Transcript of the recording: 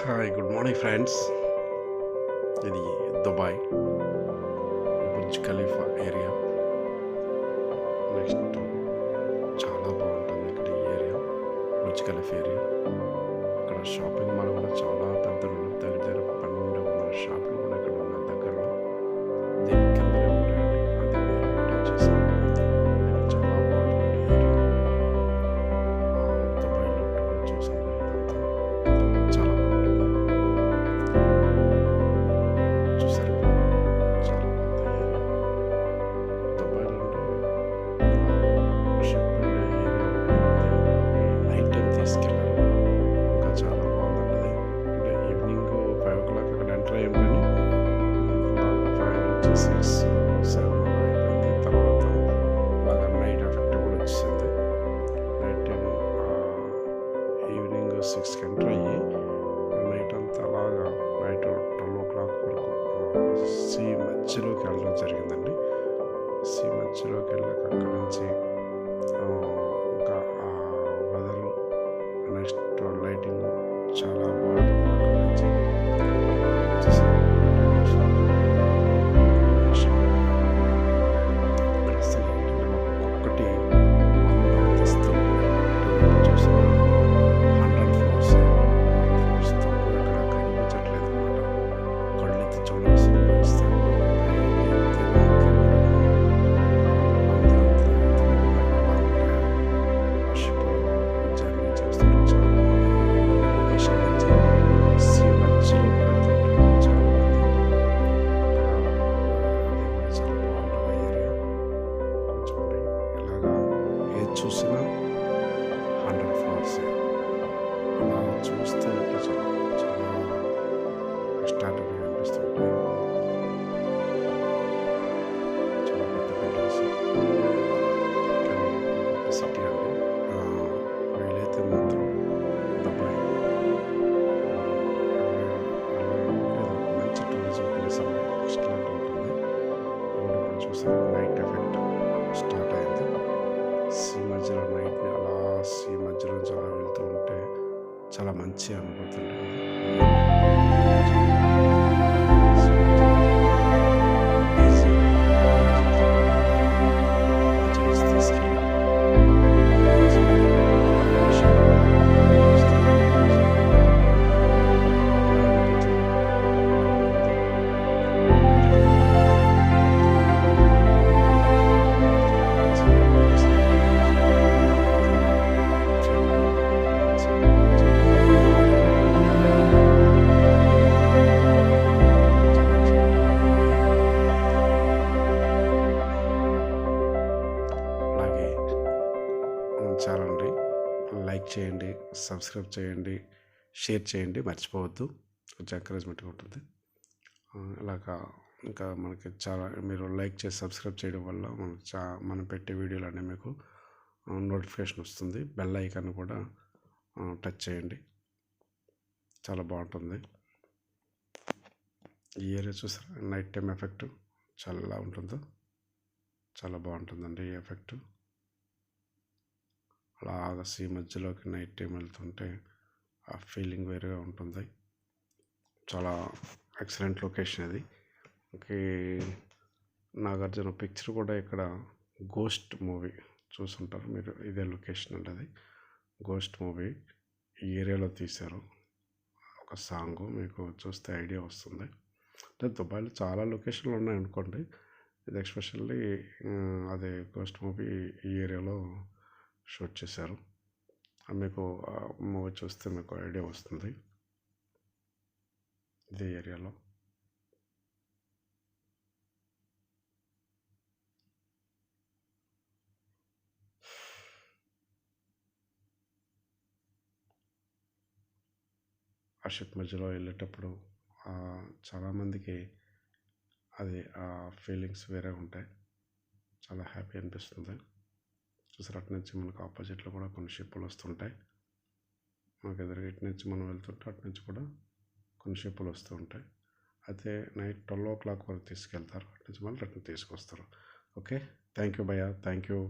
Hi good morning friends. ఇది Dubai Burj Khalifa area. Next చాలా బాగుంటుంది ఇక్కడ ఈ ఏరియా, బుర్జ్ ఖలీఫా ఏరియా. ఇక్కడ షాపింగ్ మాల్ కూడా చాలా పెద్దలు ఉన్నాయి. దగ్గర 1200 షాపులు కూడా ఇక్కడ ఉన్నాయి దగ్గరలో. దీని కిందనే ఉంటాయండి. అది వేరే వీడియో చేశాను. ఇది చాలా బాగుంటుంది ఏరియా. దుబాయ్లో కూడా చూసాను ఇదంతా. చాలా బాగుంటుంది. చూసారు కదా? చాలా బాగుంది ఏరియా. దుబాయ్లో అంటే షిప్ ఉండే ఏరియా ఒకటి నైట్ టైం తీసుకెళ్ళారు. ఇంకా చాలా బాగుందండి అది. అంటే ఈవినింగ్ 5 o'clock అక్కడ ఎంటర్ అయ్యాం, కానీ 5 నుంచి 6, 7 అలా అయిపోయింది. తర్వాత బాగా నైట్ ఎఫెక్ట్ కూడా వచ్చేసింది. నైట్ టైం ఈవినింగ్ 6కి ఎంటర్ అయ్యి నైట్ అంతా అలాగా నైట్ 12 o'clock వరకు సీ మధ్యలోకి వెళ్ళడం జరిగిందండి. సీ మధ్యలోకి వెళ్ళాక అక్కడ నుంచి ఇంకా వెదరు, నెక్స్ట్ లైటింగ్ చాలా బాగుంటుంది. అక్కడ నుంచి ఇక్కడ అసలు ఏంటంటే ఒక్కొక్కటి 100 అంతస్తులు చూసిన 100 ఫ్లోర్స్ తక్కువ ఎక్కడ కనిపించట్లేదు అనమాట. కళ్ళెత్తి చూడాల్సిన పరిస్థితి. జర్నీ చేస్తారు చాలా మంది. లొకేషన్ నుంచి సీ మధ్యలో పెడుతుంటారు చాలా మంది. అది కూడా చాలా బాగుంటుంది ఏరియా. చూడండి, ఇలాగా ఏది చూసినా 100 ఫ్లోర్స్. అలా చూస్తూ ఉంటే చాలా చాలా ఎక్స్ట్రాడినరీ అనిపిస్తుంటాయి. చాలా పెద్ద బిల్డింగ్స్, కానీ గొప్ప సిటీ అండి. వీలైతే మాత్రం దుబాయ్ వెళ్ళాలంటే అది ఒక మంచి టూరిజం ప్లేస్ అండి. ఎక్సలెంట్ ఉంటుంది. ఇప్పుడు చూసారు నైట్ ఎఫెక్ట్ స్టార్ట్ అయింది. సీ మధ్యలో నైట్ని అలా సీ మధ్యలో నుంచి అలా వెళ్తూ ఉంటే చాలా మంచి అనుభూతి అలాగే చాలండి. లైక్ చేయండి, సబ్స్క్రైబ్ చేయండి, షేర్ చేయండి, మర్చిపోవద్దు. కొంచెం ఎంకరేజ్మెంట్గా ఉంటుంది. ఇలాగా ఇంకా మనకి చాలా మీరు లైక్ చేసి సబ్స్క్రైబ్ చేయడం వల్ల మనం పెట్టే వీడియోలు అన్నీ మీకు నోటిఫికేషన్ వస్తుంది. బెల్ ఐకాన్ కూడా టచ్ చేయండి. చాలా బాగుంటుంది ఈ ఏరియా. చూసారా నైట్ టైం ఎఫెక్ట్ చాలా ఉంటుందో, చాలా బాగుంటుందండి ఈ ఎఫెక్ట్. అలాగా సీ మధ్యలోకి నైట్ టైం వెళ్తుంటే ఆ ఫీలింగ్ వేరుగా ఉంటుంది. చాలా ఎక్సలెంట్ లొకేషన్ ఇది. ఓకే, నాగార్జున పిక్చర్ కూడా ఇక్కడ గోస్ట్ మూవీ చూసుంటారు మీరు. ఇదే లొకేషన్ అండి, అది గోస్ట్ మూవీ ఈ ఏరియాలో తీశారు. ఒక సాంగ్ మీకు చూస్తే ఐడియా వస్తుంది. అంటే దుబాయ్లో చాలా లొకేషన్లు ఉన్నాయనుకోండి, ఇది ఎస్పెషల్లీ అదే గోస్ట్ మూవీ ఈ ఏరియాలో షూట్ చేశారు. మీకు మూవీ చూస్తే మీకు ఐడియా వస్తుంది. ఇదే ఏరియాలో ఆ షిప్ మధ్యలో వెళ్ళేటప్పుడు చాలామందికి అది ఆ ఫీలింగ్స్ వేరే ఉంటాయి. చాలా హ్యాపీ అనిపిస్తుంది. చూసారు, అటు నుంచి మనకు ఆపోజిట్లో కూడా కొన్ని షిప్పులు వస్తుంటాయి. మనకు ఎదురుగా ఇటు నుంచి మనం వెళ్తుంటే అటు నుంచి కూడా కొన్ని షిప్పులు వస్తూ ఉంటాయి. అయితే నైట్ 12 o'clock వరకు తీసుకెళ్తారు. అటు నుంచి మళ్ళీ రిటర్న్ తీసుకొస్తారు. ఓకే, థ్యాంక్ యూ భయ్యా, థ్యాంక్ యూ.